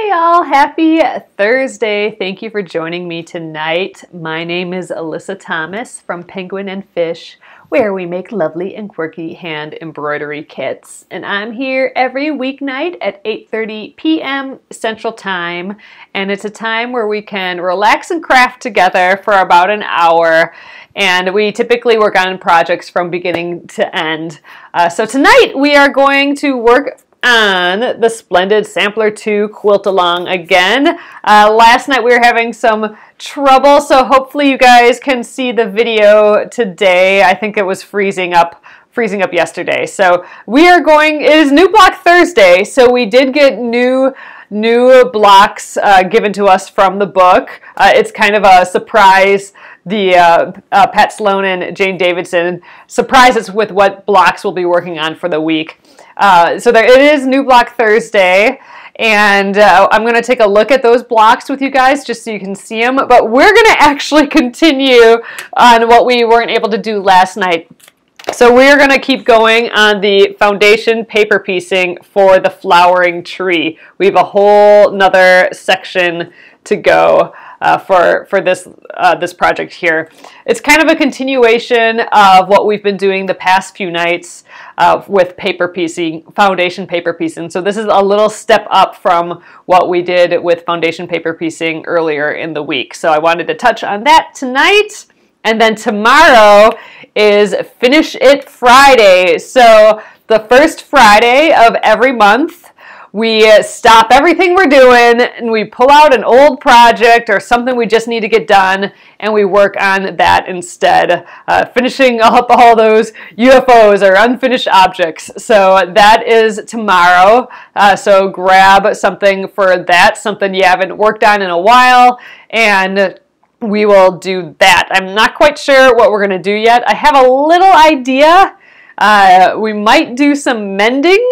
Hi y'all, happy Thursday. Thank you for joining me tonight. My name is Alyssa Thomas from Penguin and Fish, where we make lovely and quirky hand embroidery kits. And I'm here every weeknight at 8:30 p.m. Central Time. And it's a time where we can relax and craft together for about an hour. And we typically work on projects from beginning to end. So tonight we are going to work on the Splendid Sampler 2 quilt along again. Last night we were having some trouble, so hopefully you guys can see the video today. I think it was freezing up yesterday. So we are going, it is New Block Thursday, so we did get new blocks given to us from the book. It's kind of a surprise. The Pat Sloan and Jane Davidson surprised us with what blocks we'll be working on for the week. So it is New Block Thursday, and I'm going to take a look at those blocks with you guys just so you can see them. But we're going to actually continue on what we weren't able to do last night. So we're going to keep going on the foundation paper piecing for the flowering tree. We have a whole nother section to go for this project here. It's kind of a continuation of what we've been doing the past few nights with paper piecing, foundation paper piecing. So this is a little step up from what we did with foundation paper piecing earlier in the week. So I wanted to touch on that tonight. And then tomorrow is Finish It Friday. So the first Friday of every month, we stop everything we're doing and we pull out an old project or something we just need to get done, and we work on that instead, finishing up all those UFOs or unfinished objects. So that is tomorrow. So grab something for that, something you haven't worked on in a while, and we will do that. I'm not quite sure what we're going to do yet. I have a little idea. We might do some mending.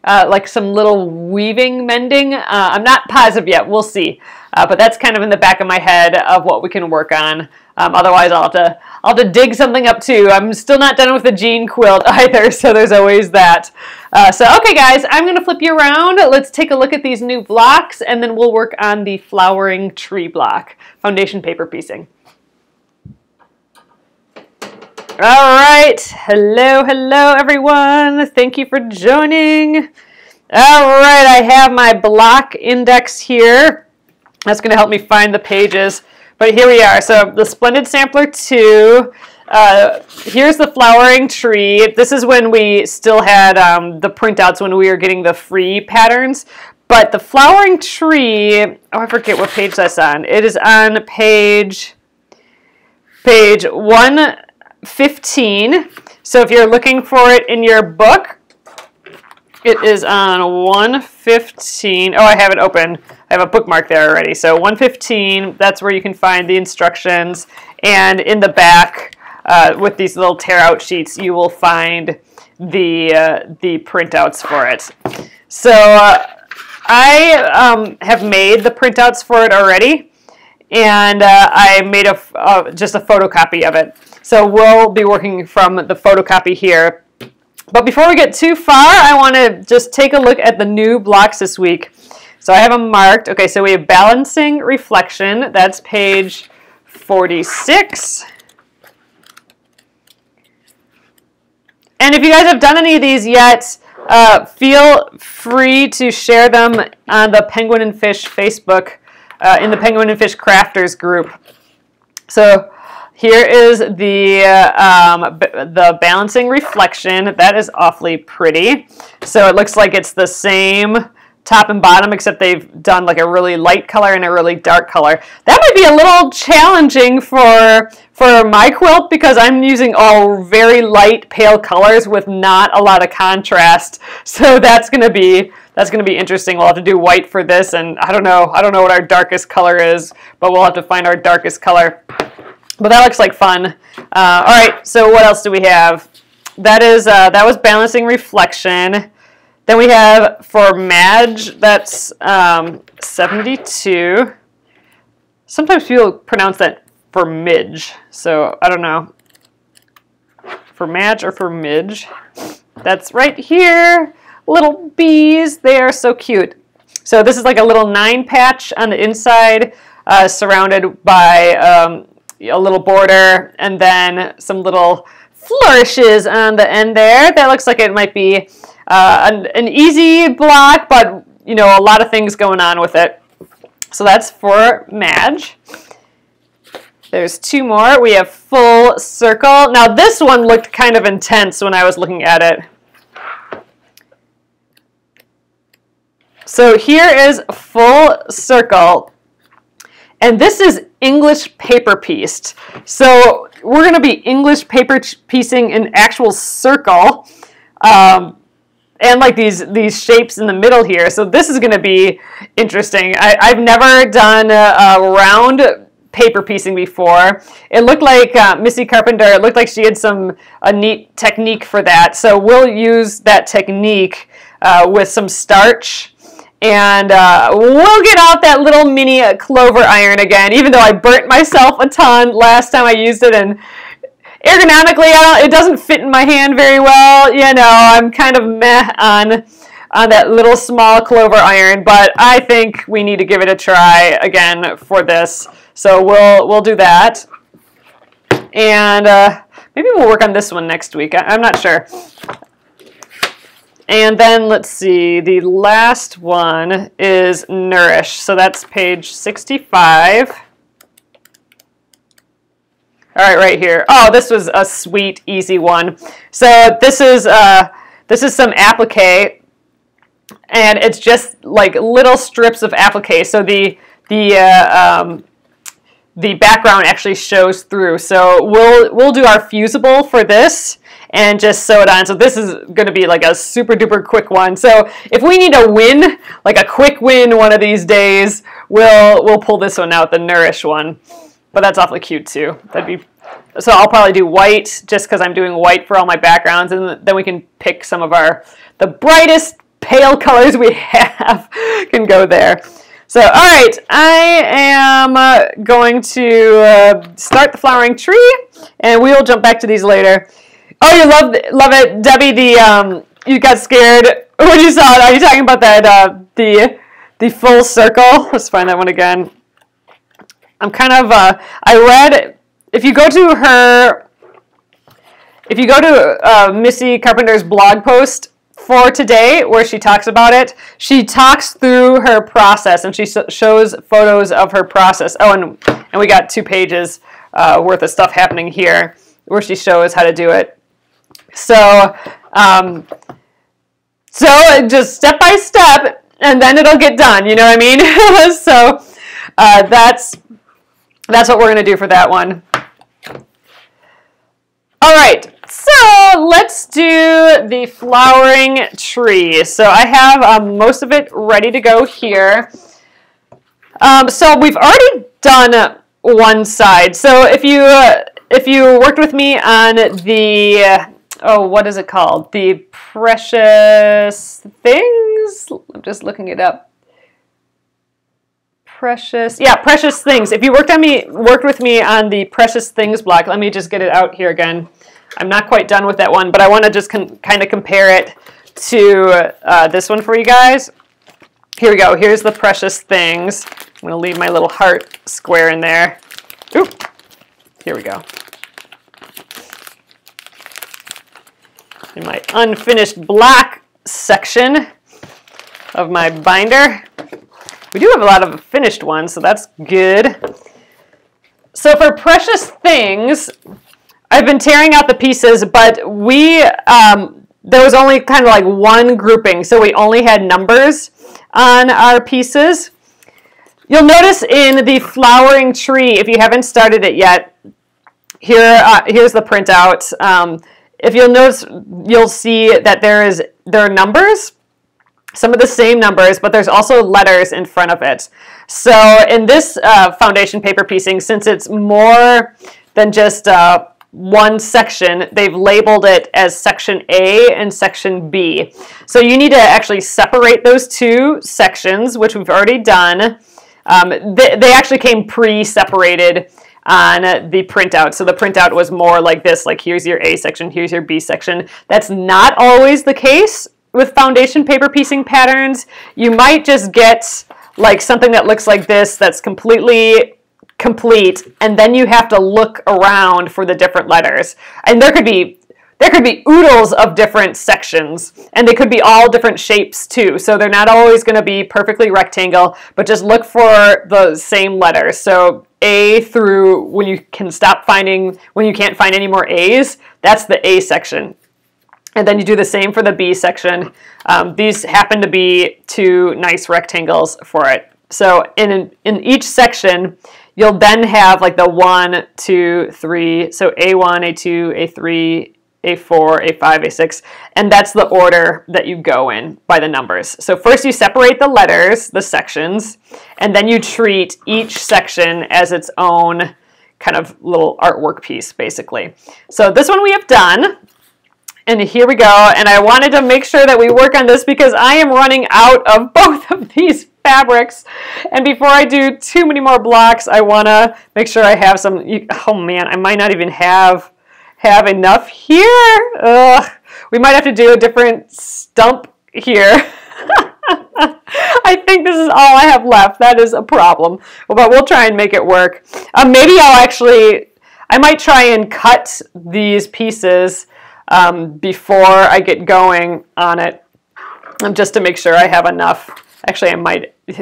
Like some little weaving mending. I'm not positive yet. We'll see. But that's kind of in the back of my head of what we can work on. Otherwise, I'll have to dig something up too. I'm still not done with the jean quilt either, so there's always that. Okay, guys, I'm going to flip you around. Let's take a look at these new blocks, and then we'll work on the flowering tree block, foundation paper piecing. All right, hello everyone. Thank you for joining. All right, I have my block index here. That's going to help me find the pages. But here we are. So the Splendid Sampler 2. Here's the flowering tree. This is when we still had the printouts when we were getting the free patterns. But the flowering tree, oh, I forget what page that's on. It is on page 115. So if you're looking for it in your book, it is on 115. Oh, I have it open. I have a bookmark there already. So 115, that's where you can find the instructions. And in the back, with these little tear-out sheets, you will find the printouts for it. So I have made the printouts for it already, and I made just a photocopy of it. So we'll be working from the photocopy here. But before we get too far, I want to just take a look at the new blocks this week. So I have them marked. Okay, so we have Balancing Reflection. That's page 46. And if you guys have done any of these yet, feel free to share them on the Penguin and Fish Facebook, in the Penguin and Fish Crafters group. So here is the Balancing Reflection. That is awfully pretty. So it looks like it's the same top and bottom, except they've done like a really light color and a really dark color. That might be a little challenging for my quilt, because I'm using all very light, pale colors with not a lot of contrast. So that's gonna be interesting. We'll have to do white for this, and I don't know what our darkest color is, but we'll have to find our darkest color. But that looks like fun. All right, so what else do we have? That was Balancing Reflection. Then we have for Madge, that's 72. Sometimes people pronounce that for Midge, so I don't know. For Madge or for Midge. That's right here. Little bees, they are so cute. So this is like a little 9 patch on the inside, surrounded by a little border, and then some little flourishes on the end there. That looks like it might be an easy block, but you know, a lot of things going on with it. So that's for Madge. There's 2 more. We have full circle. Now this one looked kind of intense when I was looking at it. So here is full circle, and this is English paper pieced. So we're going to be English paper piecing an actual circle, and like these shapes in the middle here. So this is going to be interesting. I've never done a round paper piecing before. It looked like Missy Carpenter, it looked like she had a neat technique for that. So we'll use that technique with some starch. And we'll get out that little mini clover iron again, even though I burnt myself a ton last time I used it, and ergonomically it doesn't fit in my hand very well. You know, I'm kind of meh on that little small clover iron, but I think we need to give it a try again for this. So we'll do that, and maybe we'll work on this one next week. I'm not sure. And then let's see, the last one is Nourish. So that's page 65. All right, right here. Oh, this was a sweet, easy one. So this is some applique, and it's just like little strips of applique. So the background actually shows through. So we'll do our fusible for this and just sew it on. So this is going to be like a super duper quick one. So if we need a win, like a quick win one of these days, we'll pull this one out, the Nourish one. But that's awfully cute too. So I'll probably do white just because I'm doing white for all my backgrounds, and then we can pick some of the brightest pale colors we have can go there. So, all right, I am going to start the flowering tree, and we'll jump back to these later. Oh, you love it, Debbie. You got scared when you saw it. Are you talking about that? The full circle. Let's find that one again. I'm kind of. I read if you go to Missy Carpenter's blog post for today, where she talks about it, she talks through her process, and she shows photos of her process. Oh, and we got 2 pages worth of stuff happening here, where she shows how to do it. So, just step by step, and then it'll get done. You know what I mean? So that's what we're gonna do for that one. All right. So let's do the flowering tree. So I have most of it ready to go here. So we've already done one side. So if you worked with me on the what is it called? The Precious Things. I'm just looking it up. Precious Things. If you worked with me on the Precious Things block, let me just get it out here again. I'm not quite done with that one, but I want to just kind of compare it to this one for you guys. Here we go. Here's the Precious Things. I'm going to leave my little heart square in there. Ooh, here we go. In my unfinished block section of my binder. We do have a lot of finished ones, so that's good. So for Precious Things, I've been tearing out the pieces, but there was only kind of like one grouping, so we only had numbers on our pieces. You'll notice in the flowering tree, if you haven't started it yet, here's the printout. If you'll notice, you'll see that there are numbers, some of the same numbers, but there's also letters in front of it. So in this foundation paper piecing, since it's more than just one section, they've labeled it as section A and section B. So you need to actually separate those 2 sections, which we've already done. They actually came pre-separated on the printout. So the printout was more like this, like here's your A section, here's your B section. That's not always the case with foundation paper piecing patterns, you might just get like something that looks like this that's completely complete, and then you have to look around for the different letters. And there could be oodles of different sections, and they could be all different shapes too. So they're not always going to be perfectly rectangle, but just look for the same letters. So A through when you can't find any more A's, that's the A section. And then you do the same for the B section. These happen to be two nice rectangles for it. So in each section, you'll then have like the 1, 2, 3. So A1, A2, A3, A4, A5, A6, and that's the order that you go in by the numbers. So first you separate the letters, the sections, and then you treat each section as its own kind of little artwork piece, basically. So this one we have done. And here we go, and I wanted to make sure that we work on this because I am running out of both of these fabrics. And before I do too many more blocks, I want to make sure I have some. Oh man, I might not even have enough here. Ugh. We might have to do a different stump here. I think this is all I have left. That is a problem, but we'll try and make it work. Maybe I might try and cut these pieces before I get going on it, just to make sure I have enough. Actually,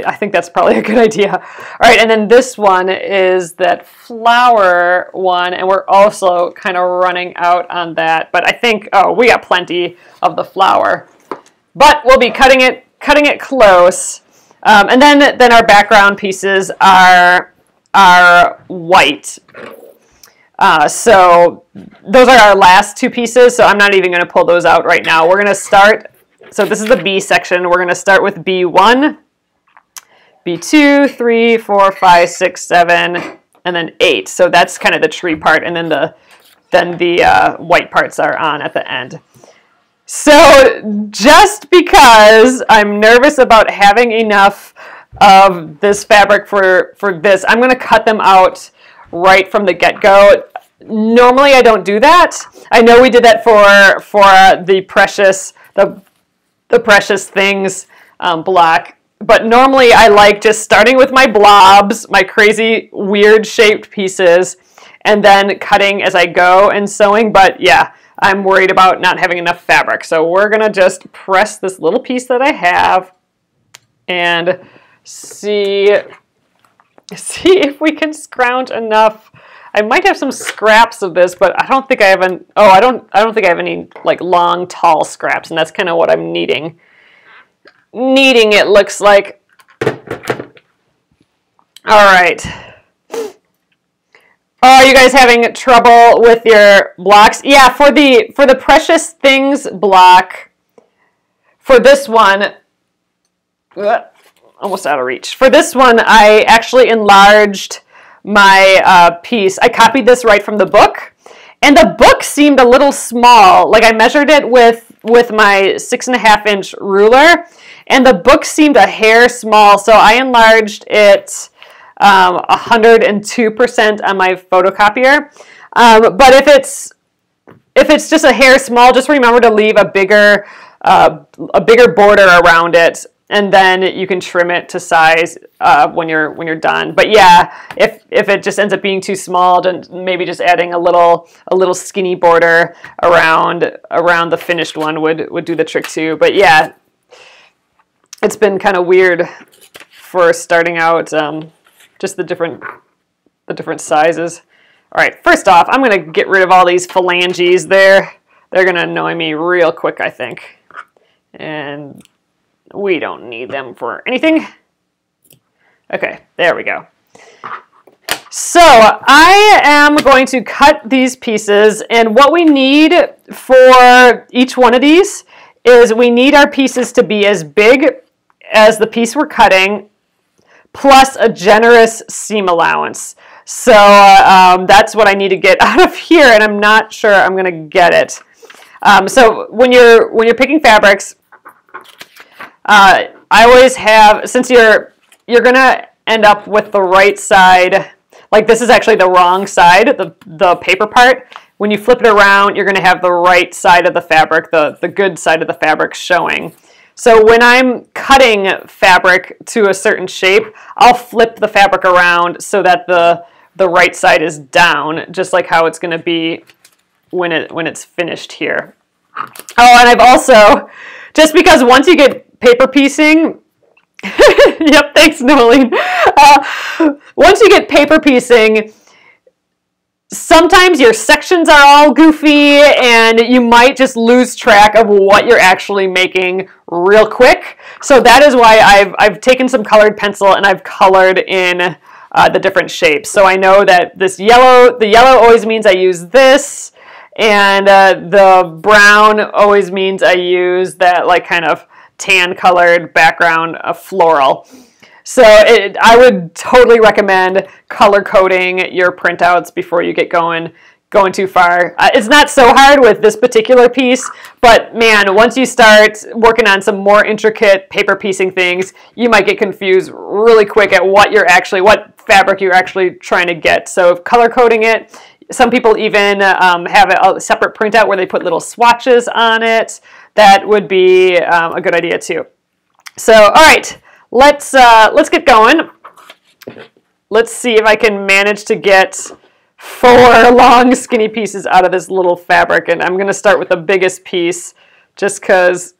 I think that's probably a good idea. All right, and then this one is that flower one, and we're also kind of running out on that, but I think, oh, we got plenty of the flower. But we'll be cutting it close. And then our background pieces are white. So those are our last two pieces, so I'm not even going to pull those out right now. We're going to start, so this is the B section. We're going to start with B1, B2, 3, 4, 5, 6, 7, and then 8. So that's kind of the tree part, and then the white parts are on at the end. So just because I'm nervous about having enough of this fabric for this, I'm going to cut them out right from the get-go. Normally I don't do that. I know we did that for the precious things block, but normally I like just starting with my blobs, my crazy weird shaped pieces, and then cutting as I go and sewing. But yeah, I'm worried about not having enough fabric, so we're gonna just press this little piece that I have and see if we can scrounge enough. I might have some scraps of this, but I don't think I have I don't think I have any like long, tall scraps, and that's kind of what I'm needing. It looks like. All right. Oh, are you guys having trouble with your blocks? Yeah, for the precious things block, for this one, almost out of reach. For this one, I actually enlarged my piece. I copied this right from the book, and the book seemed a little small. Like I measured it with my 6.5-inch ruler, and the book seemed a hair small, so I enlarged it 102% on my photocopier. But if it's just a hair small, just remember to leave a bigger border around it, and then you can trim it to size when you're done. But yeah, if it just ends up being too small, then maybe just adding a little skinny border around the finished one would do the trick too. But yeah, it's been kind of weird for starting out, just the different sizes. All right, first off, I'm gonna get rid of all these phalanges there. They're gonna annoy me real quick, I think. And we don't need them for anything. Okay, there we go. So I am going to cut these pieces, and what we need for each one of these is we need our pieces to be as big as the piece we're cutting, plus a generous seam allowance. So that's what I need to get out of here, and I'm not sure I'm going to get it. So when you're picking fabrics, I always have, since you're going to end up with the right side, like this is actually the wrong side, the paper part, when you flip it around, you're going to have the right side of the fabric, the good side of the fabric showing. So when I'm cutting fabric to a certain shape, I'll flip the fabric around so that the right side is down, just like how it's going to be when it's finished here. Oh, and I've also, just because once you get paper piecing, yep, thanks, Nolene. Once you get paper piecing, sometimes your sections are all goofy and you might just lose track of what you're actually making real quick. So that is why I've taken some colored pencil and I've colored in the different shapes. So I know that the yellow always means I use this, and the brown always means I use that like kind of tan colored background of floral. So I would totally recommend color coding your printouts before you get going too far. It's not so hard with this particular piece, but man, once you start working on some more intricate paper piecing things, you might get confused really quick at what fabric you're actually trying to get. So color coding it. Some people even have a separate printout where they put little swatches on it. That would be a good idea too. So, all right, let's get going. Let's see if I can manage to get 4 long skinny pieces out of this little fabric, and I'm going to start with the biggest piece, just because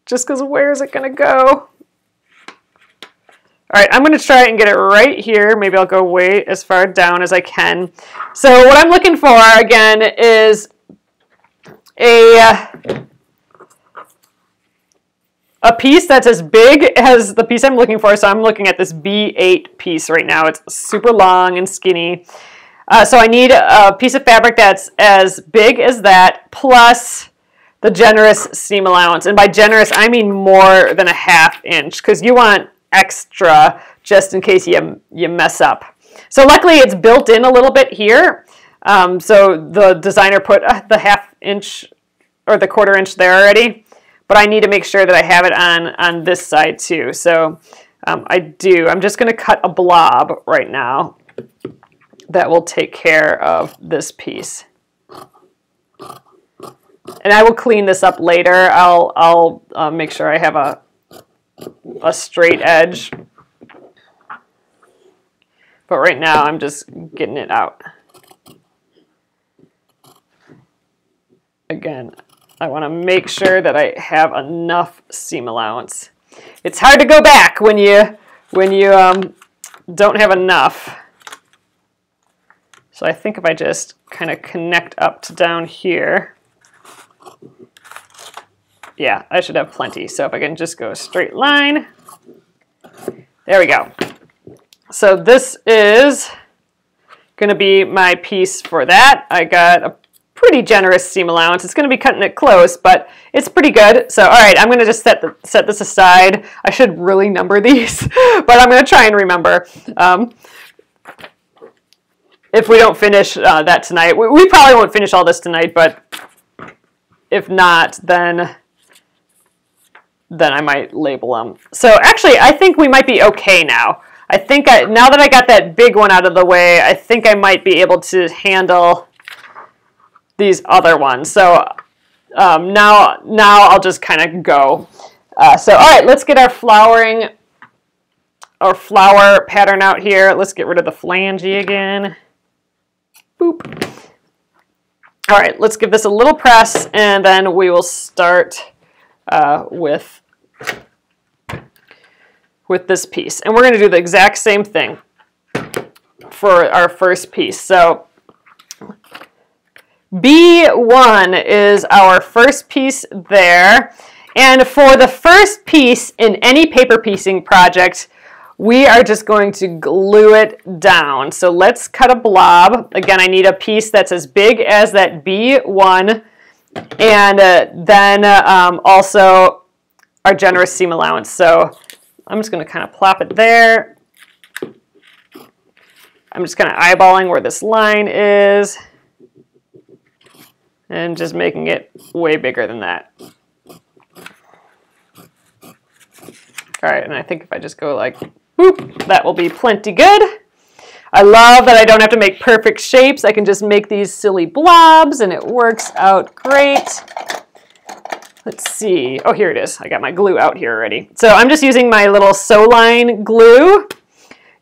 where is it going to go? All right, I'm going to try and get it right here. Maybe I'll go way as far down as I can. So what I'm looking for, again, is a piece that's as big as the piece I'm looking for. So I'm looking at this B8 piece right now. It's super long and skinny. So I need a piece of fabric that's as big as that, plus the generous seam allowance. And by generous, I mean more than a ½ inch, because you want extra just in case you mess up. So luckily it's built in a little bit here. So the designer put the ½ inch or the ¼ inch there already, but I need to make sure that I have it on this side too. So I do. I'm just going to cut a blob right now that will take care of this piece. And I will clean this up later. I'll make sure I have a straight edge, but right now I'm just getting it out. Again, I want to make sure that I have enough seam allowance. It's hard to go back when you don't have enough. So I think if I just kind of connect up to down here, yeah, I should have plenty. So if I can just go a straight line, there we go. So this is going to be my piece for that. I got a pretty generous seam allowance. It's going to be cutting it close, but it's pretty good. So all right, I'm going to just set this aside. I should really number these, but I'm going to try and remember. If we don't finish that tonight, we probably won't finish all this tonight, but if not, then I might label them. So actually, I think we might be okay now. I think now that I got that big one out of the way, I think I might be able to handle these other ones. So now I'll just kind of go. So all right, let's get our flower pattern out here. Let's get rid of the flange again. Boop. All right, let's give this a little press, and then we will start with this piece. And we're going to do the exact same thing for our first piece. So B1 is our first piece there. And for the first piece in any paper piecing project, we are just going to glue it down. So let's cut a blob. Again, I need a piece that's as big as that B1, and then also our generous seam allowance. So I'm just going to kind of plop it there. I'm just kind of eyeballing where this line is and just making it way bigger than that. All right, and I think if I just go like, boop, that will be plenty good. I love that I don't have to make perfect shapes. I can just make these silly blobs and it works out great. Let's see. Oh, here it is. I got my glue out here already. So I'm just using my little Soline glue.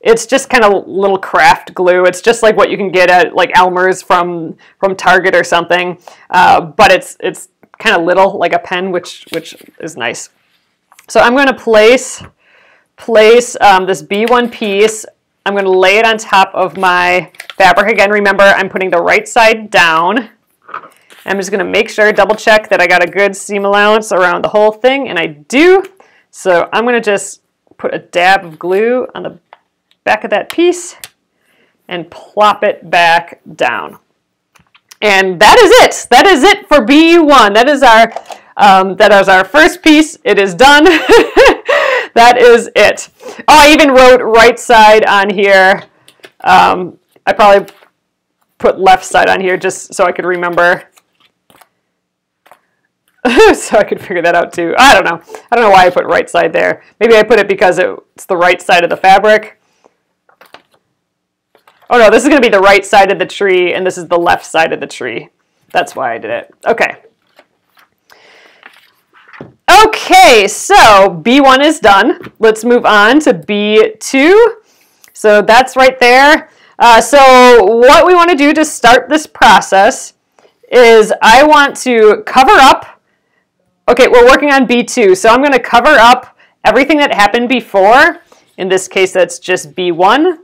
It's just kind of little craft glue. It's just like what you can get at like Elmer's from Target or something. But it's kind of little, like a pen, which is nice. So I'm going to place this B1 piece. I'm going to lay it on top of my fabric. Again, remember, I'm putting the right side down. I'm just going to make sure, double check that I got a good seam allowance around the whole thing, and I do. So I'm going to just put a dab of glue on the back of that piece and plop it back down. And that is it. That is it for B1. That is our first piece. It is done. That is it. Oh, I even wrote right side on here. I probably put left side on here just so I could remember. So I could figure that out too. I don't know. I don't know why I put right side there. Maybe I put it because it's the right side of the fabric. Oh no, this is going to be the right side of the tree and this is the left side of the tree. That's why I did it. Okay. Okay, so B1 is done. Let's move on to B2. So that's right there. So what we want to do to start this process is I want to cover up. Okay, we're working on B2, so I'm going to cover up everything that happened before. In this case, that's just B1.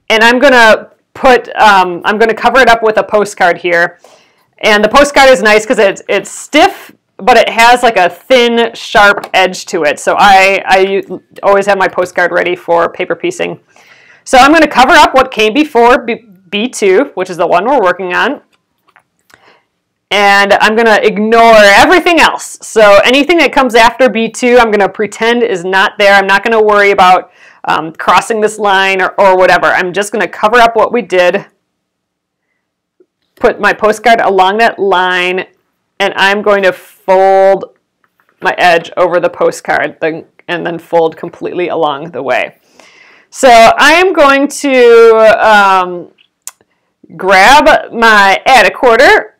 And I'm going to cover it up with a postcard here. And the postcard is nice because it's stiff, but it has like a thin, sharp edge to it. So I always have my postcard ready for paper piecing. So I'm going to cover up what came before B2, which is the one we're working on. And I'm going to ignore everything else. So anything that comes after B2, I'm going to pretend is not there. I'm not going to worry about crossing this line or whatever. I'm just going to cover up what we did, put my postcard along that line, and I'm going to fold my edge over the postcard and then fold completely along the way. So I am going to grab my add a quarter.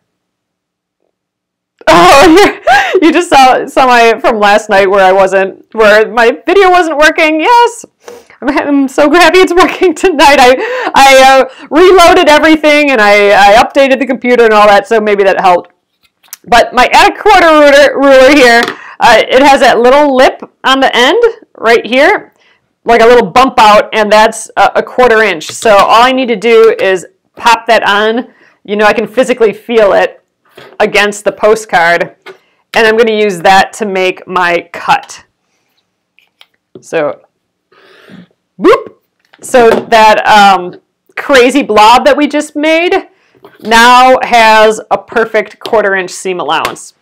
Oh, you just saw my from last night where my video wasn't working. Yes, I'm so happy it's working tonight. I reloaded everything and I updated the computer and all that, so maybe that helped. But my add a quarter ruler here, it has that little lip on the end right here, like a little bump out, and that's a 1/4 inch. So all I need to do is pop that on. You know, I can physically feel it against the postcard, and I'm going to use that to make my cut. So, whoop! So that crazy blob that we just made now has a perfect 1/4 inch seam allowance.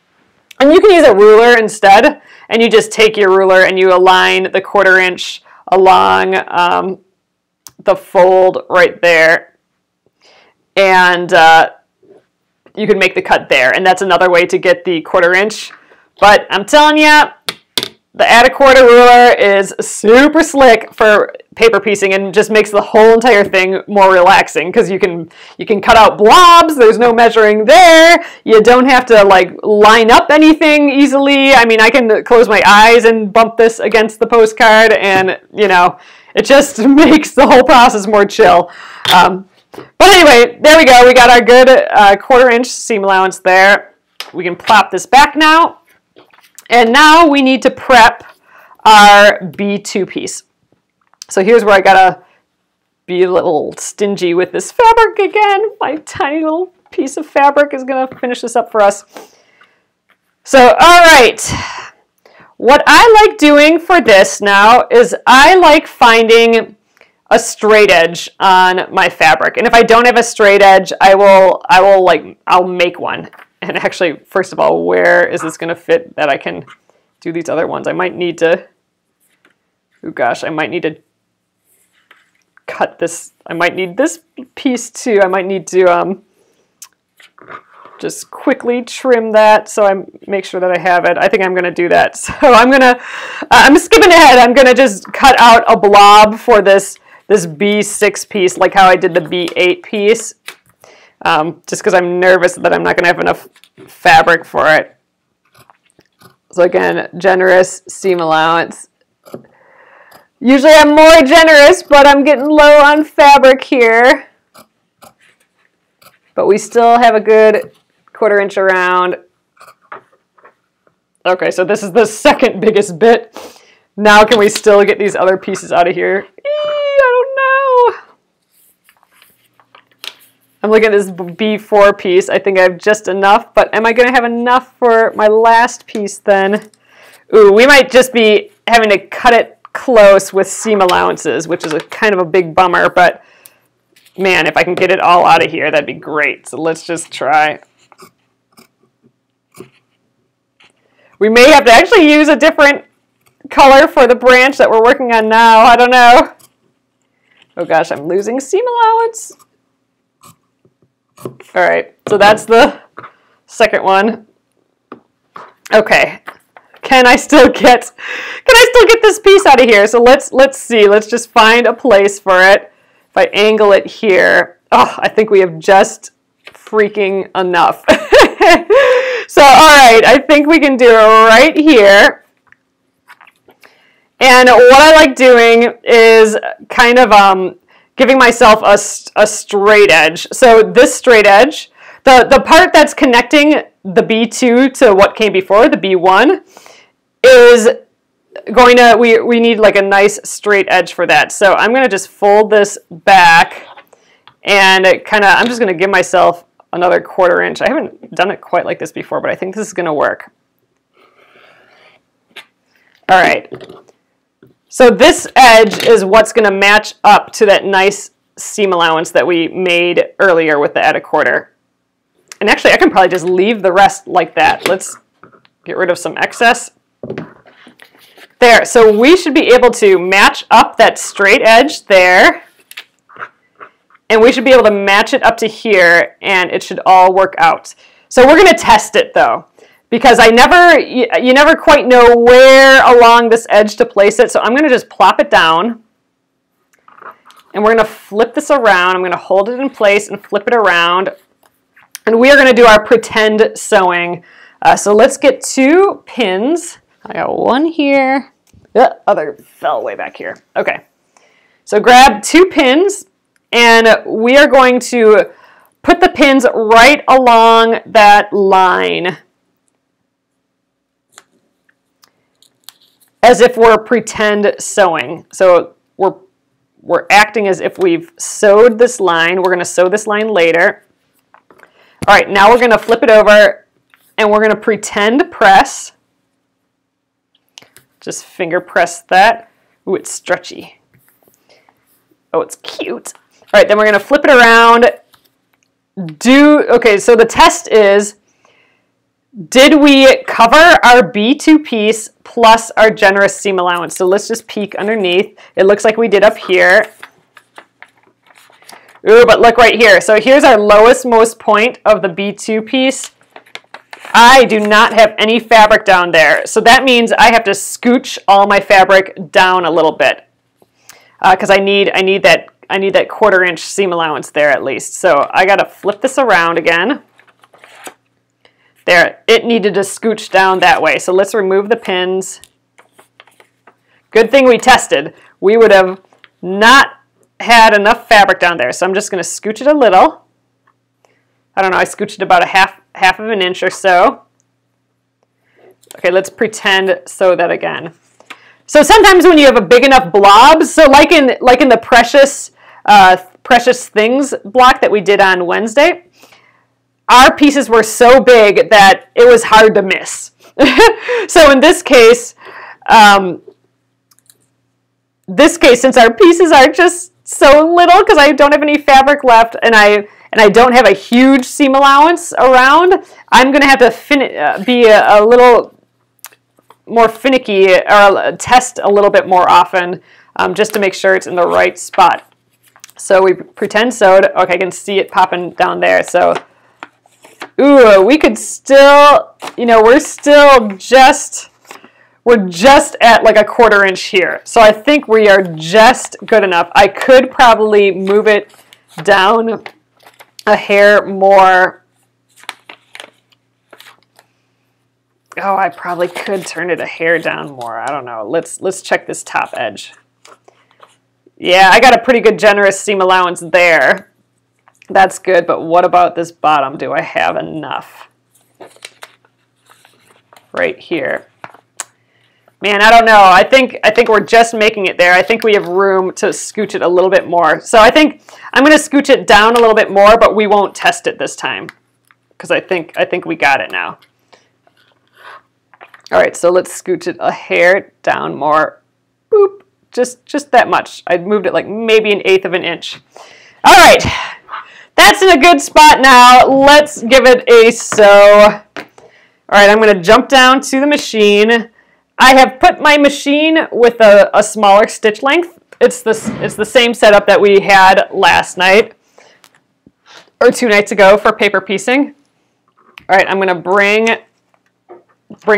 And you can use a ruler instead, and you just take your ruler and you align the 1/4 inch along the fold right there, and you can make the cut there, and that's another way to get the 1/4 inch. But I'm telling you, the add a quarter ruler is super slick for paper piecing and just makes the whole entire thing more relaxing because you can cut out blobs. There's no measuring there. You don't have to like line up anything easily. I mean, I can close my eyes and bump this against the postcard, and you know, it just makes the whole process more chill. But anyway, there we go. We got our good 1/4 inch seam allowance there. We can plop this back now. And now we need to prep our B2 piece. So here's where I gotta be a little stingy with this fabric again. My tiny little piece of fabric is gonna finish this up for us. So, all right. What I like doing for this now is I like finding a straight edge on my fabric. And if I don't have a straight edge, I'll make one. And actually, first of all, where is this gonna fit that I can do these other ones? I might need to, oh gosh, I might need to cut this. I might need this piece too. I might need to just quickly trim that so I make sure that I have it. I think I'm gonna do that. So I'm skipping ahead. I'm gonna just cut out a blob for this this B6 piece like how I did the B8 piece, just because I'm nervous that I'm not going to have enough fabric for it. So again, generous seam allowance. Usually I'm more generous, but I'm getting low on fabric here. But we still have a good 1/4 inch around. Okay, so this is the second biggest bit. Now can we still get these other pieces out of here? I don't know. I'm looking at this B4 piece. I think I have just enough, but am I going to have enough for my last piece then? Ooh, we might just be having to cut it close with seam allowances, which is a kind of a big bummer, but man, if I can get it all out of here, that'd be great. So let's just try. We may have to actually use a different color for the branch that we're working on now. I don't know. Oh gosh, I'm losing seam allowance. All right, so that's the second one. Okay. Can I still get this piece out of here? So let's see. Let's just find a place for it. If I angle it here, oh, I think we have just freaking enough. So, all right, I think we can do it right here. And what I like doing is kind of giving myself a straight edge. So this straight edge, the part that's connecting the B2 to what came before, the B1, is going to, we need like a nice straight edge for that. So I'm going to just fold this back and I'm just going to give myself another 1/4 inch. I haven't done it quite like this before, but I think this is going to work. All right. So this edge is what's going to match up to that nice seam allowance that we made earlier with the add 1/4. And actually, I can probably just leave the rest like that. Let's get rid of some excess. There, so we should be able to match up that straight edge there. And we should be able to match it up to here, and it should all work out. So we're going to test it, though, because you never quite know where along this edge to place it. So I'm going to just plop it down, and we're going to flip this around. I'm going to hold it in place and flip it around, and we are going to do our pretend sewing. So let's get 2 pins. I got one here. The other fell way back here. Okay. So grab 2 pins, and we are going to put the pins right along that line as if we're pretend sewing. So we're acting as if we've sewed this line. We're going to sew this line later. All right, now we're going to flip it over, and we're going to pretend press. Just finger press that. Ooh, it's stretchy. Oh, it's cute. All right, then we're going to flip it around. Okay, so the test is, did we cover our B2 piece plus our generous seam allowance? So let's just peek underneath. It looks like we did up here. Ooh, but look right here. So here's our lowest most point of the B2 piece. I do not have any fabric down there. So that means I have to scooch all my fabric down a little bit because I need that 1/4 inch seam allowance there at least. So I got to flip this around again. There, it needed to scooch down that way. So let's remove the pins. Good thing we tested. We would have not had enough fabric down there. So I'm just going to scooch it a little. I don't know, I scooched it about a half of an inch or so. Okay, let's pretend sew that again. So sometimes when you have a big enough blob, so like in the Precious Things block that we did on Wednesday, our pieces were so big that it was hard to miss. So in this case, since our pieces are just so little because I don't have any fabric left and I don't have a huge seam allowance around, I'm going to have to be a little more finicky or test a little bit more often just to make sure it's in the right spot. So we pretend sewed. Okay, I can see it popping down there. So, ooh, we could still, we're still just we're just at like a 1/4 inch here. So I think we are just good enough. I could probably move it down a hair more. Oh, I probably could turn it a hair down more. I don't know. Let's check this top edge. Yeah, I got a pretty good generous seam allowance there. That's good, but what about this bottom? Do I have enough? Right here. Man, I don't know. I think we're just making it there. I think we have room to scooch it a little bit more. So I think I'm going to scooch it down a little bit more, but we won't test it this time because I think we got it now. All right, so let's scooch it a hair down more. Boop, just that much. I moved it like maybe 1/8 of an inch. All right, that's in a good spot now. Let's give it a sew. All right, I'm going to jump down to the machine. I have put my machine with a smaller stitch length. It's the same setup that we had last night or 2 nights ago for paper piecing. All right, I'm going to bring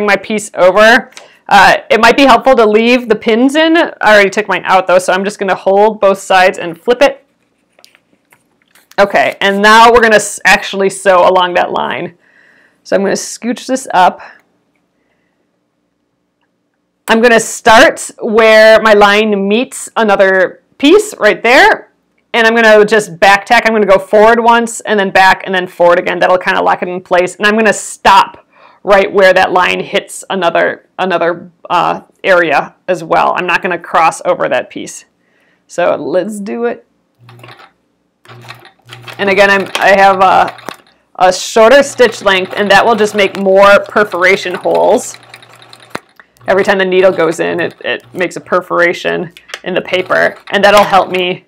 my piece over. It might be helpful to leave the pins in. I already took mine out though, so I'm just going to hold both sides and flip it. Okay, and now we're going to actually sew along that line. So I'm going to scooch this up. I'm going to start where my line meets another piece right there, and I'm going to just back tack. I'm going to go forward once and then back and then forward again. That'll kind of lock it in place, and I'm going to stop right where that line hits another area as well. I'm not going to cross over that piece. So let's do it. And again, I have a shorter stitch length, and that will just make more perforation holes. Every time the needle goes in, it makes a perforation in the paper, and that'll help me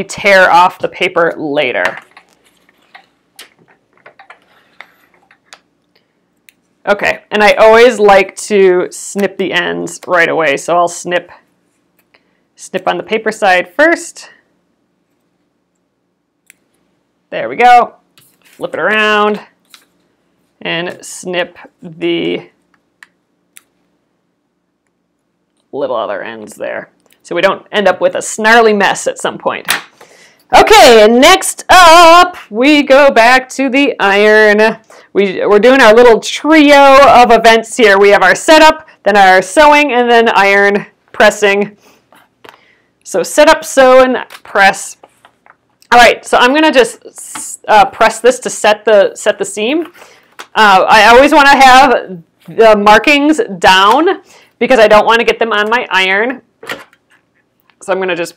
tear off the paper later. Okay, and I always like to snip the ends right away, so I'll snip on the paper side first. There we go. Flip it around and snip the little other ends there, so we don't end up with a snarly mess at some point. Okay, and next up, we go back to the iron. We're doing our little trio of events here. We have our setup, then our sewing, and then iron pressing. So setup, sew, and press. All right, so I'm gonna just press this to set the seam. I always want to have the markings down because I don't want to get them on my iron. So I'm going to just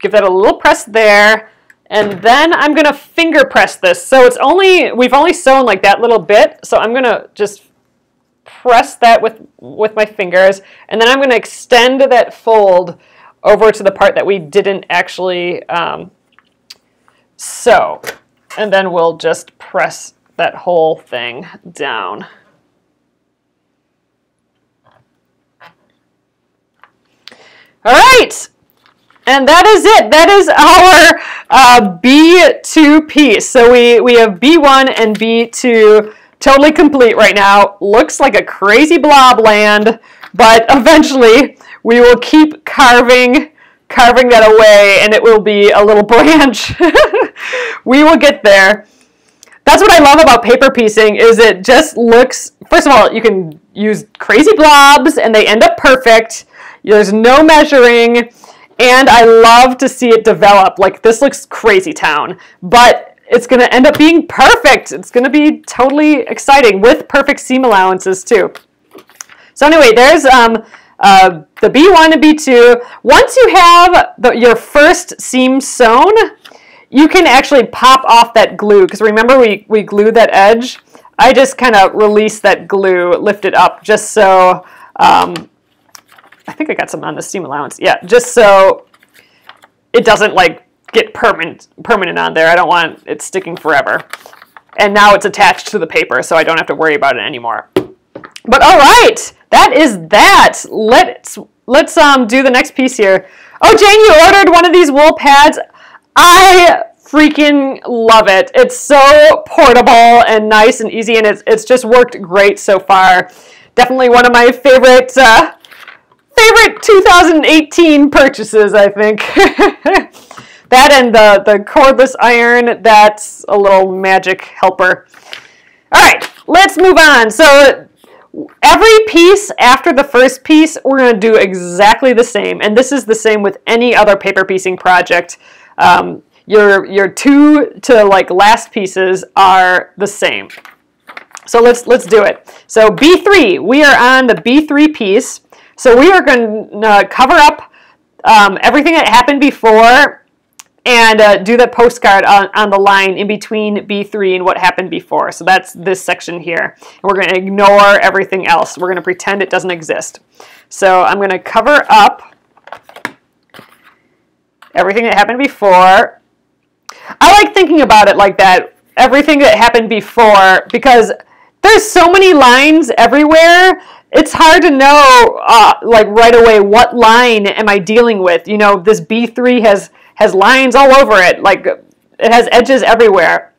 give that a little press there, and then I'm going to finger press this. So we've only sewn like that little bit, so I'm going to just press that with my fingers, and then I'm going to extend that fold over to the part that we didn't actually sew, and then we'll just press that whole thing down. All right, and that is it. That is our B2 piece. So we have B1 and B2 totally complete right now. Looks like a crazy blob land, but eventually we will keep carving that away, and it will be a little branch. We will get there. That's what I love about paper piecing, is it just looks, first of all, you can use crazy blobs and they end up perfect. There's no measuring, and I love to see it develop. Like, this looks crazy town, but it's going to end up being perfect. It's going to be totally exciting with perfect seam allowances too. So anyway, there's the B1 and B2. Once you have your first seam sewn, you can actually pop off that glue, because remember we glued that edge. I just kind of release that glue, lift it up, just so, I think I got some on the seam allowance. Yeah, just so it doesn't like get permanent on there. I don't want it sticking forever. And now it's attached to the paper, so I don't have to worry about it anymore. But all right, that is that. Let's do the next piece here. Oh, Jane, you ordered one of these wool pads. I freaking love it. It's so portable and nice and easy, and it's just worked great so far. Definitely one of my favorite 2018 purchases, I think. That and the cordless iron, that's a little magic helper. All right, let's move on. So every piece after the first piece, we're going to do exactly the same. And this is the same with any other paper piecing project. Your 2 to like last pieces are the same. So let's do it. So B3, we are on the B3 piece. So we are going to cover up everything that happened before and do the postcard on the line in between B3 and what happened before. So that's this section here. And we're going to ignore everything else. We're going to pretend it doesn't exist. So I'm going to cover up everything that happened before. I like thinking about it like that, everything that happened before, because there's so many lines everywhere. It's hard to know like right away what line am I dealing with. You know, this B3 has lines all over it, like it has edges everywhere.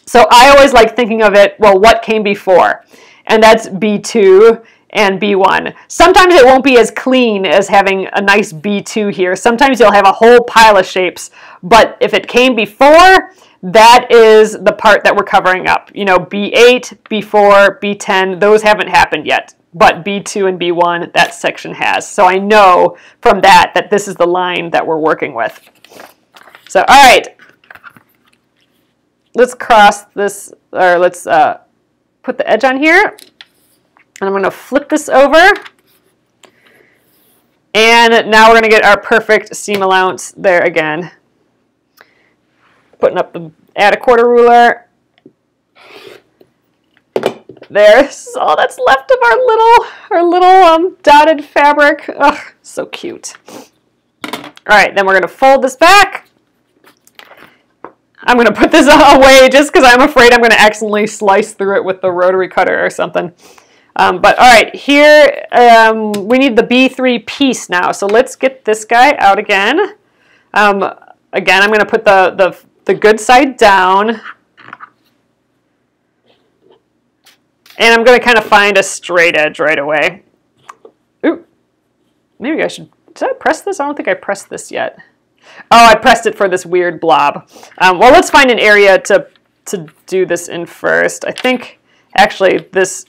So I always like thinking of it, well, what came before? And that's B2 and B1. Sometimes it won't be as clean as having a nice B2 here. Sometimes you'll have a whole pile of shapes, but if it came before, that is the part that we're covering up. You know, B8, B4, B10, those haven't happened yet, but B2 and B1, that section has. So I know from that this is the line that we're working with. So, all right, let's cross this, or let's put the edge on here. And I'm going to flip this over. And now we're going to get our perfect seam allowance there again. Putting up the, add a quarter ruler. There's all that's left of our little dotted fabric. Ugh, so cute. All right, then we're going to fold this back. I'm going to put this away just because I'm afraid I'm going to accidentally slice through it with the rotary cutter or something. But all right, here we need the B3 piece now. So let's get this guy out again. Again, I'm going to put the good side down. And I'm going to kind of find a straight edge right away. Ooh, maybe I should, did I press this? I don't think I pressed this yet. Oh, I pressed it for this weird blob. Well, let's find an area to do this in first. I think actually this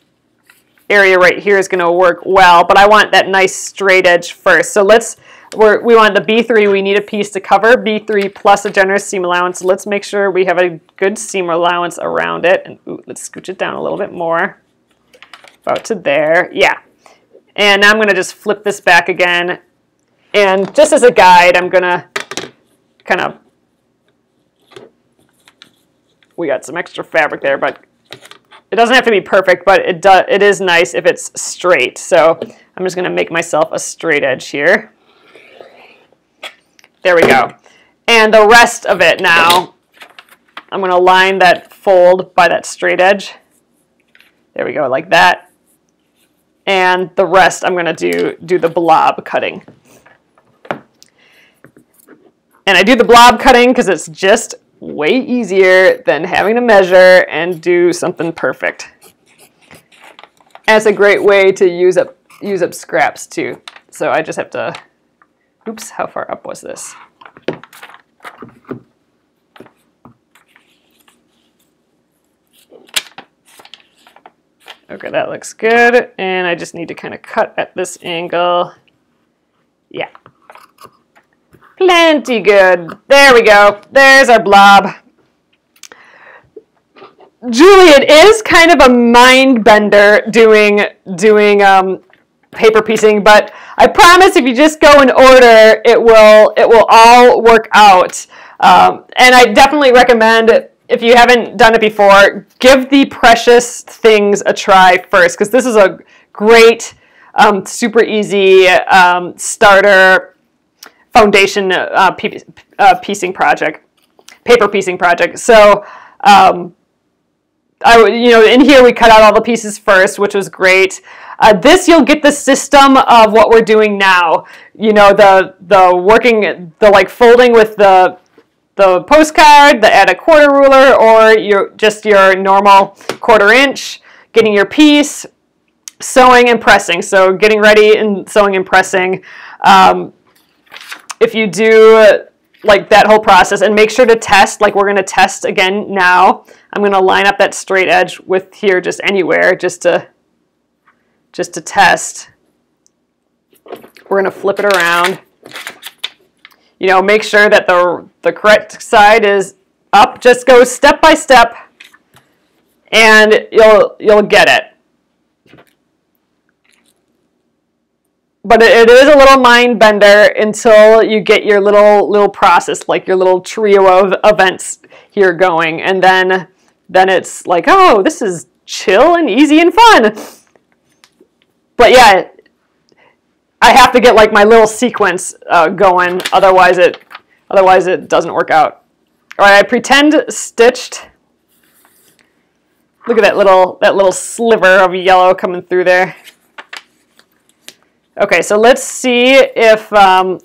area right here is going to work well, but I want that nice straight edge first. So we want the B3, we need a piece to cover B3 plus a generous seam allowance. Let's make sure we have a good seam allowance around it. And ooh, let's scooch it down a little bit more. About to there. Yeah. And now I'm going to just flip this back again. And just as a guide, I'm going to kind of, we got some extra fabric there, but it doesn't have to be perfect, but it is nice if it's straight. So I'm just going to make myself a straight edge here. There we go. And the rest of it now, I'm going to line that fold by that straight edge. There we go, like that. And the rest I'm going to do the blob cutting. And I do the blob cutting because it's just way easier than having to measure and do something perfect. And it's a great way to use up scraps too. So I just have to, oops, how far up was this? Okay, that looks good. And I just need to kind of cut at this angle. Yeah. Plenty good. There we go. There's our blob. Julie, it is kind of a mind bender doing paper piecing, but I promise if you just go in order, it will all work out. And I definitely recommend, if you haven't done it before, give the precious things a try first, because this is a great, super easy starter foundation piecing project, paper piecing project. So in here we cut out all the pieces first, which was great. This you'll get the system of what we're doing now. You know, the like folding with the postcard, the add a quarter ruler, or your normal 1/4 inch, getting your piece, sewing and pressing. So getting ready and sewing and pressing. If you do like that whole process, and make sure to test, like we're going to test again now. I'm going to line up that straight edge with here just anywhere just to test. We're going to flip it around. You know, make sure that the correct side is up. Just go step by step and you'll get it. But it is a little mind bender until you get your little process, like your little trio of events here going, and then it's like, oh, this is chill and easy and fun. But yeah, I have to get like my little sequence going, otherwise it doesn't work out. All right, I pretend stitched. Look at that little sliver of yellow coming through there. Okay, so let's see if I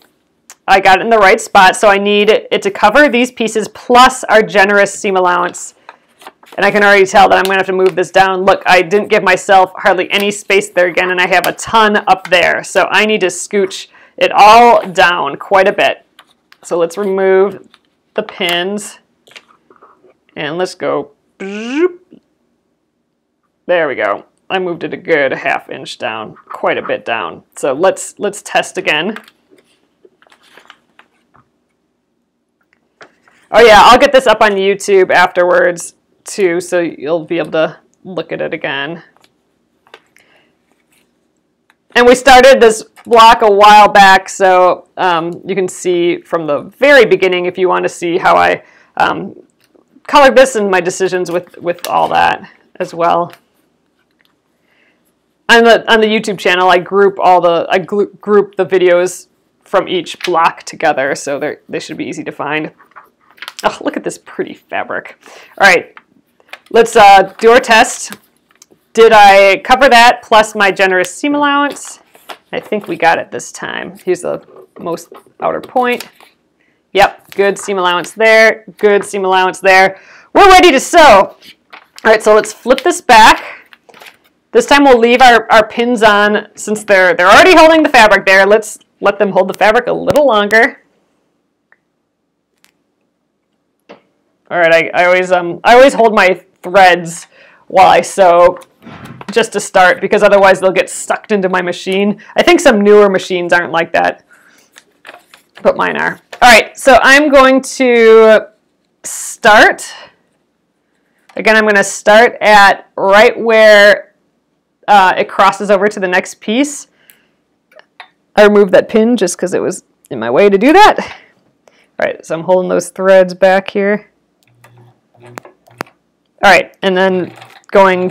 got it in the right spot. So I need it to cover these pieces plus our generous seam allowance. And I can already tell that I'm going to have to move this down. Look, I didn't give myself hardly any space there again, and I have a ton up there. So I need to scooch it all down quite a bit. So let's remove the pins. And let's go. There we go. I moved it a good ½ inch down, quite a bit down. So let's test again. Oh yeah, I'll get this up on YouTube afterwards too, so you'll be able to look at it again. And we started this block a while back, so you can see from the very beginning if you want to see how I colored this and my decisions with all that as well. On the YouTube channel, I group group the videos from each block together, so they should be easy to find. Oh, look at this pretty fabric. All right, let's do our test. Did I cover that plus my generous seam allowance? I think we got it this time. Here's the most outer point. Yep, good seam allowance there, good seam allowance there. We're ready to sew. All right, so let's flip this back. This time we'll leave our pins on since they're already holding the fabric there. Let's let them hold the fabric a little longer. All right, I always hold my threads while I sew just to start, because otherwise they'll get sucked into my machine. I think some newer machines aren't like that, but mine are. All right, so I'm going to start. Again, I'm going to start at right where it crosses over to the next piece. I removed that pin just because it was in my way to do that. All right, so I'm holding those threads back here. All right, and then going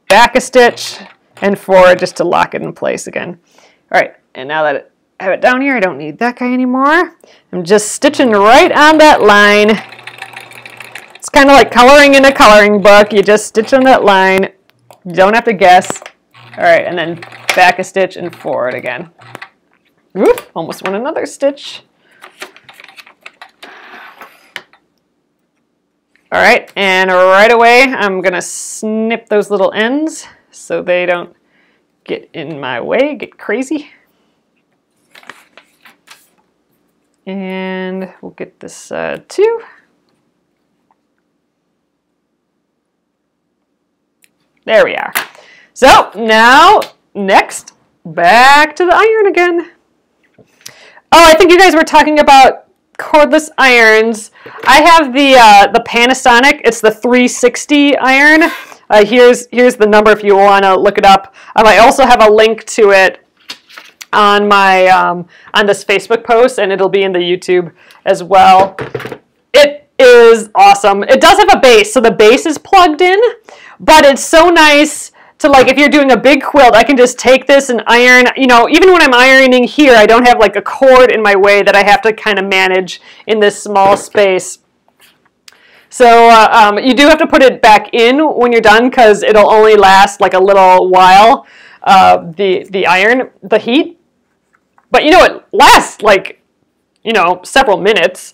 back a stitch and forward just to lock it in place again. All right, and now that I have it down here, I don't need that guy anymore. I'm just stitching right on that line. It's kind of like coloring in a coloring book. You just stitch on that line. You don't have to guess. All right, and then back a stitch and forward again. Oop, almost went another stitch. All right, and right away, I'm gonna snip those little ends so they don't get in my way, get crazy. And we'll get this too. There we are. So now, next, back to the iron again. Oh, I think you guys were talking about cordless irons. I have the Panasonic. It's the 360 iron. Here's the number if you want to look it up. I also have a link to it on my on this Facebook post, and it'll be in the YouTube as well. It is awesome. It does have a base, so the base is plugged in. But it's so nice to, like, if you're doing a big quilt, I can just take this and iron. You know, even when I'm ironing here, I don't have like a cord in my way that I have to kind of manage in this small space. So you do have to put it back in when you're done, because it'll only last like a little while, the heat. But you know, it lasts like, you know, several minutes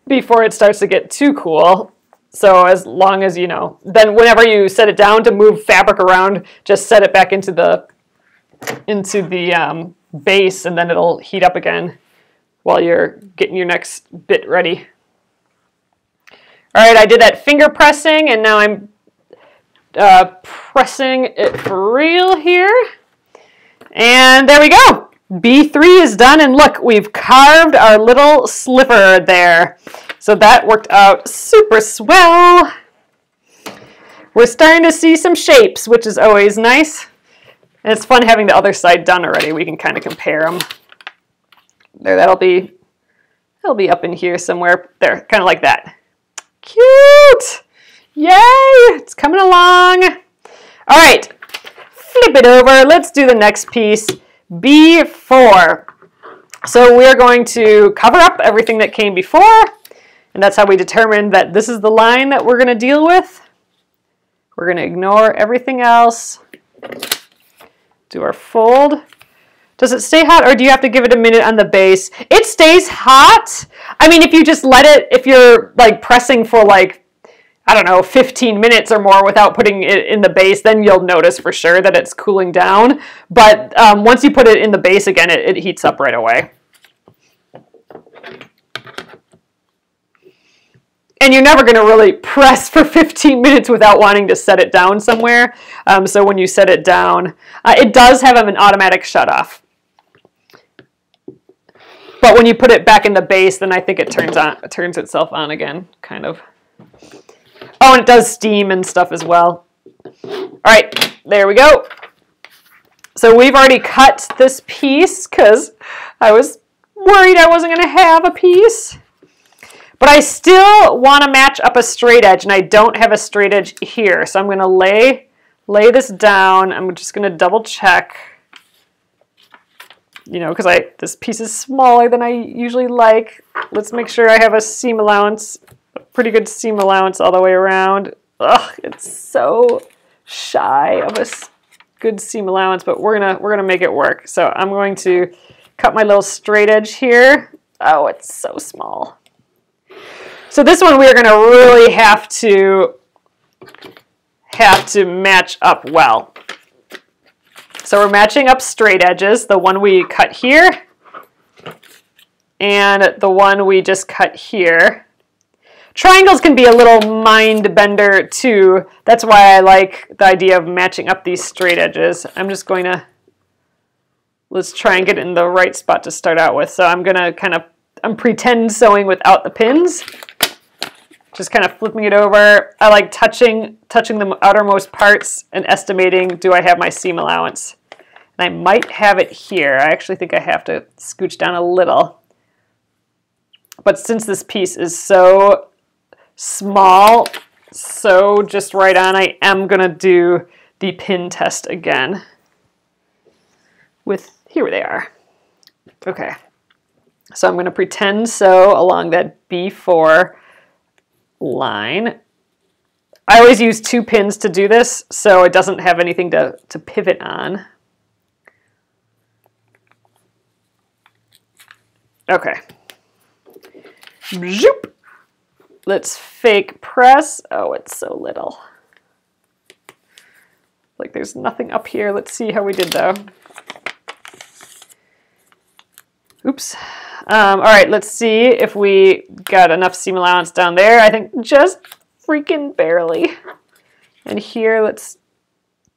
before it starts to get too cool. So as long as, you know, then whenever you set it down to move fabric around, just set it back into the base, and then it'll heat up again while you're getting your next bit ready. All right, I did that finger pressing, and now I'm pressing it for real here. And there we go. B3 is done, and look, we've carved our little sliver there. So that worked out super swell. We're starting to see some shapes, which is always nice. And it's fun having the other side done already. We can kind of compare them. There, that'll be up in here somewhere. There, kind of like that. Cute! Yay! It's coming along. All right, flip it over. Let's do the next piece, B4. So we're going to cover up everything that came before, and that's how we determined that this is the line that we're going to deal with. We're going to ignore everything else. Do our fold. Does it stay hot, or do you have to give it a minute on the base? It stays hot. I mean, if you just let it, if you're like pressing for like, I don't know, 15 minutes or more without putting it in the base, then you'll notice for sure that it's cooling down. But once you put it in the base again, it heats up right away. And you're never going to really press for 15 minutes without wanting to set it down somewhere. So when you set it down, it does have an automatic shutoff. But when you put it back in the base, then I think it turns itself on again, kind of. Oh, and it does steam and stuff as well. All right, there we go. So we've already cut this piece because I was worried I wasn't going to have a piece. But I still want to match up a straight edge, and I don't have a straight edge here. So I'm going to lay this down. I'm just going to double check, you know, because this piece is smaller than I usually like. Let's make sure I have a seam allowance, a pretty good seam allowance all the way around. Ugh, it's so shy of a good seam allowance, but we're gonna make it work. So I'm going to cut my little straight edge here. Oh, it's so small. So this one we're going to really have to match up well. So we're matching up straight edges, the one we cut here and the one we just cut here. Triangles can be a little mind bender too. That's why I like the idea of matching up these straight edges. I'm just going to, let's try and get it in the right spot to start out with. So I'm going to I'm pretend sewing without the pins. Just kind of flipping it over. I like touching the outermost parts and estimating, do I have my seam allowance? And I might have it here. I actually think I have to scooch down a little. But since this piece is so small, so just right on, I am going to do the pin test again. Here they are. Okay. So I'm going to pretend sew along that B4 line. I always use 2 pins to do this, so it doesn't have anything to pivot on. Okay. Zoop. Let's fake press. Oh, it's so little. Like there's nothing up here. Let's see how we did though. Oops. All right, let's see if we got enough seam allowance down there. I think just freaking barely. And here, let's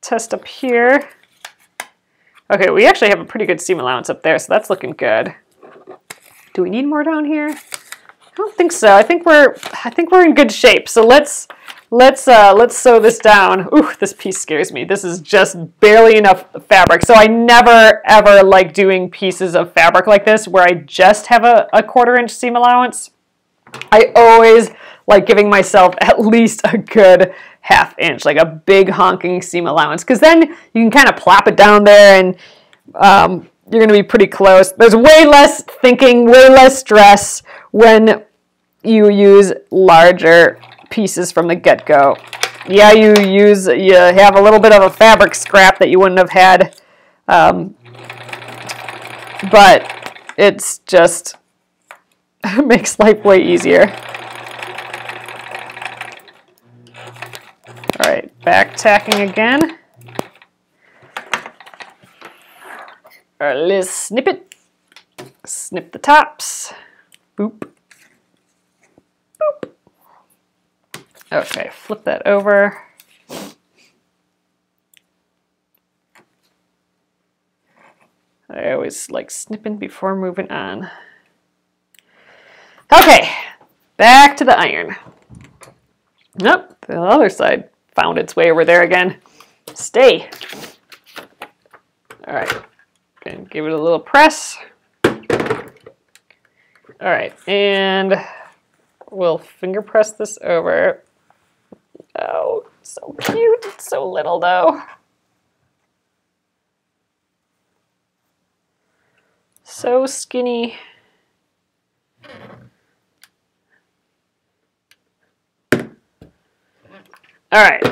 test up here. Okay, we actually have a pretty good seam allowance up there, so that's looking good. Do we need more down here? I don't think so. I think we're in good shape. So let's sew this down. Ooh, this piece scares me. This is just barely enough fabric. So I never ever like doing pieces of fabric like this where I just have a 1/4 inch seam allowance. I always like giving myself at least a good 1/2 inch, like a big honking seam allowance, because then you can kind of plop it down there and you're going to be pretty close. There's way less thinking, way less stress when you use larger pieces from the get-go. Yeah, you have a little bit of a fabric scrap that you wouldn't have had, but it's just makes life way easier. back tacking again. All right, let's snip it. Snip the tops. Boop. Boop. Okay, flip that over. I always like snipping before moving on. Okay, back to the iron. Nope, the other side found its way over there again. Stay. All right, and give it a little press. All right, and we'll finger press this over. Oh, so cute. It's so little though. So skinny. All right.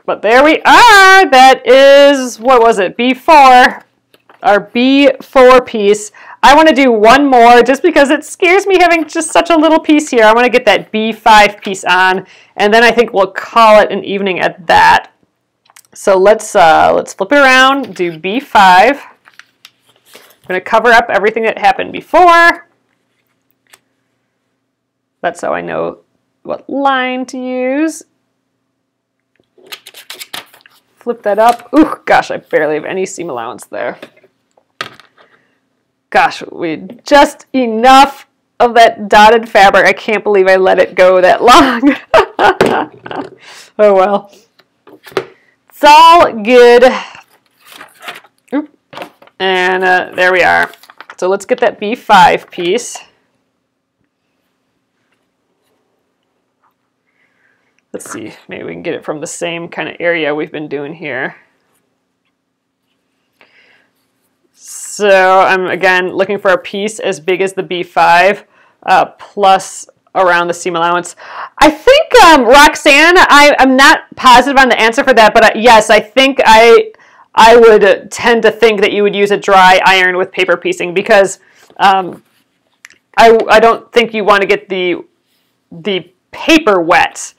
But there we are. That is, what was it? B4. Our B4 piece. I want to do one more just because it scares me having just such a little piece here. I want to get that B5 piece on, and then I think we'll call it an evening at that. So let's flip it around, do B5. I'm going to cover up everything that happened before. That's how I know what line to use. Flip that up. Ooh, gosh, I barely have any seam allowance there. Gosh, we just enough of that dotted fabric. I can't believe I let it go that long. Oh well. It's all good. Oop. And there we are. So let's get that B5 piece. Let's see, maybe we can get it from the same kind of area we've been doing here. So I'm, again, looking for a piece as big as the B5 plus around the seam allowance. I think, Roxanne, I'm not positive on the answer for that, but yes, I think I would tend to think that you would use a dry iron with paper piecing because I don't think you want to get the paper wet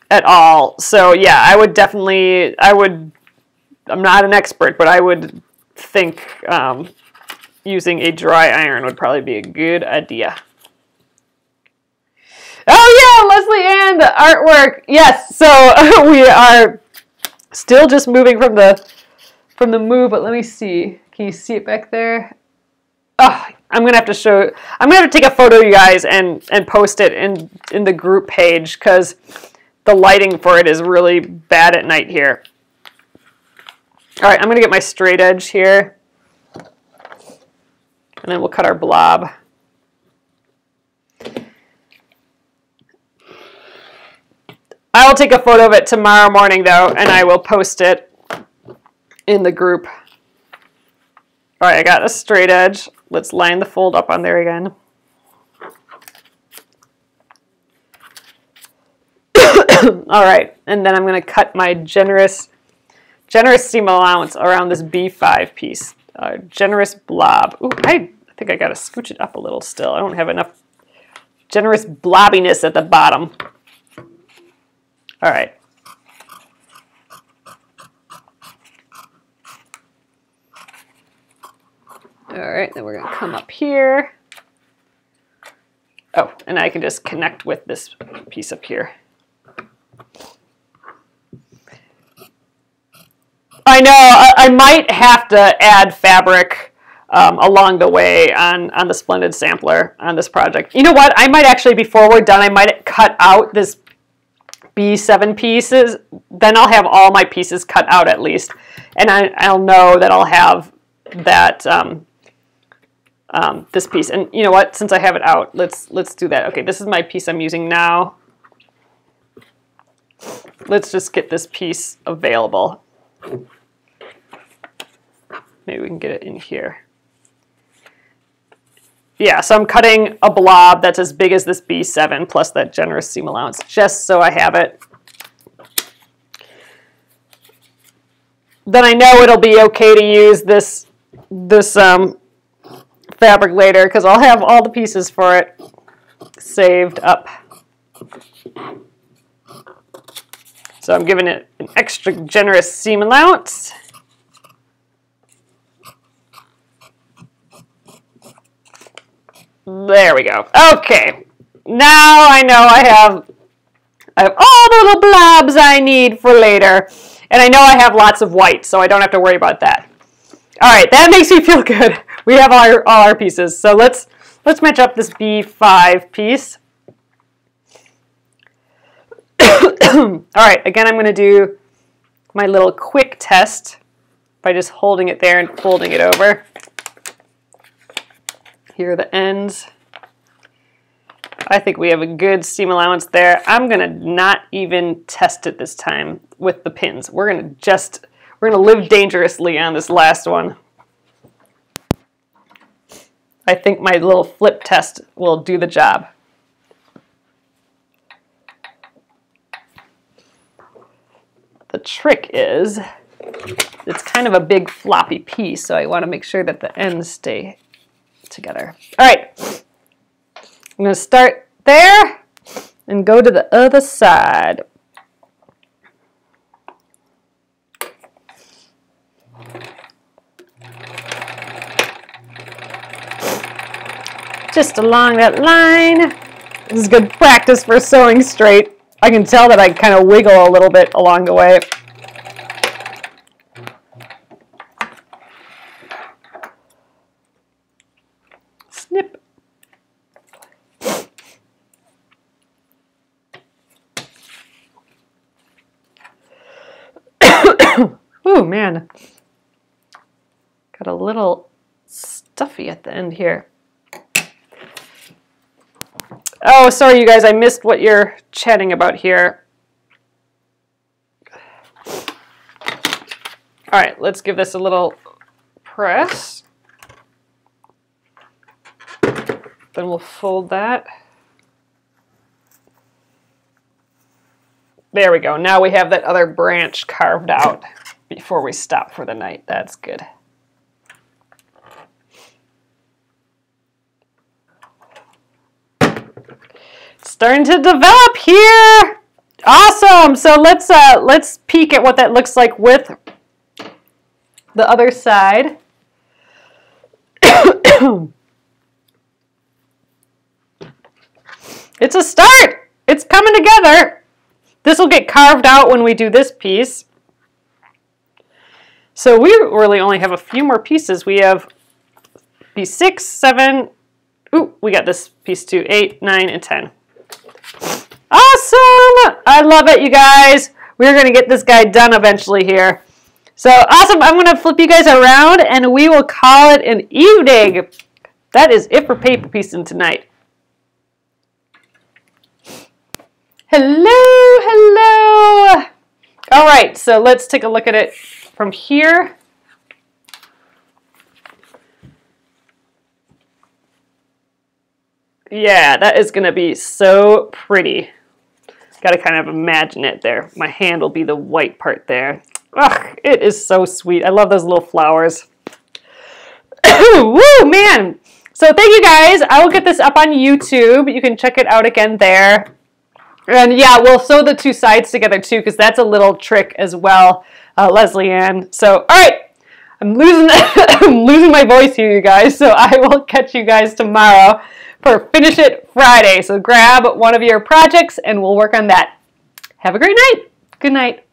at all. So yeah, I would definitely, I'm not an expert, but I would think using a dry iron would probably be a good idea. Oh yeah, Leslie Ann, the artwork. Yes, so we are still just moving from the move, but let me see. Can you see it back there? Oh, I'm gonna have to take a photo, you guys, and post it in the group page because the lighting for it is really bad at night here. All right, I'm gonna get my straight edge here, and then we'll cut our blob. I will take a photo of it tomorrow morning though, and I will post it in the group. All right, I got a straight edge. Let's line the fold up on there again. All right, and then I'm gonna cut my generous seam allowance around this B5 piece. Generous blob. Ooh, I think I gotta scooch it up a little still. I don't have enough generous blobbiness at the bottom. All right. All right, then we're gonna come up here. Oh, and I can just connect with this piece up here. I know, I might have to add fabric along the way on the Splendid Sampler on this project. You know what, I might actually, before we're done, I might cut out this B7 pieces, then I'll have all my pieces cut out at least. And I'll know that I'll have that, this piece. And you know what, since I have it out, let's do that. Okay, this is my piece I'm using now. Let's just get this piece available. Maybe we can get it in here. Yeah, so I'm cutting a blob that's as big as this B7 plus that generous seam allowance, just so I have it. Then I know it'll be okay to use this fabric later because I'll have all the pieces for it saved up. So I'm giving it an extra generous seam allowance. There we go. Okay, now I know I have all the little blobs I need for later. And I know I have lots of white, so I don't have to worry about that. All right, that makes me feel good. We have all our pieces. So let's match up this B5 piece. All right, again, I'm going to do my little quick test by just holding it there and folding it over. Here are the ends. I think we have a good seam allowance there. I'm going to not even test it this time with the pins. We're going to live dangerously on this last one. I think my little flip test will do the job. The trick is, it's kind of a big floppy piece, so I want to make sure that the ends stay together. All right, I'm going to start there and go to the other side. Just along that line. This is good practice for sewing straight. I can tell that I kind of wiggle a little bit along the way. Snip. Ooh, man. Got a little stuffy at the end here. Oh, sorry, you guys. I missed what you're chatting about here. All right, let's give this a little press. Then we'll fold that. There we go. Now we have that other branch carved out before we stop for the night. That's good. Starting to develop here. Awesome. So let's peek at what that looks like with the other side. It's a start. It's coming together. This will get carved out when we do this piece. So we really only have a few more pieces. We have B6, 7, ooh, we got this piece too, 8, 9, and 10. Awesome! I love it, you guys. We're going to get this guy done eventually here. So awesome. I'm going to flip you guys around and we will call it an evening. That is it for paper piecing tonight. Hello, hello. All right, so let's take a look at it from here. Yeah, that is going to be so pretty. Got to kind of imagine it there. My hand will be the white part there. Ugh, it is so sweet. I love those little flowers. Woo, man. So thank you guys. I will get this up on YouTube. You can check it out again there. And yeah, we'll sew the two sides together too, because that's a little trick as well, Leslie Ann. So, all right. I'm losing my voice here, you guys. So I will catch you guys tomorrow for Finish It Friday. So grab one of your projects and we'll work on that. Have a great night. Good night.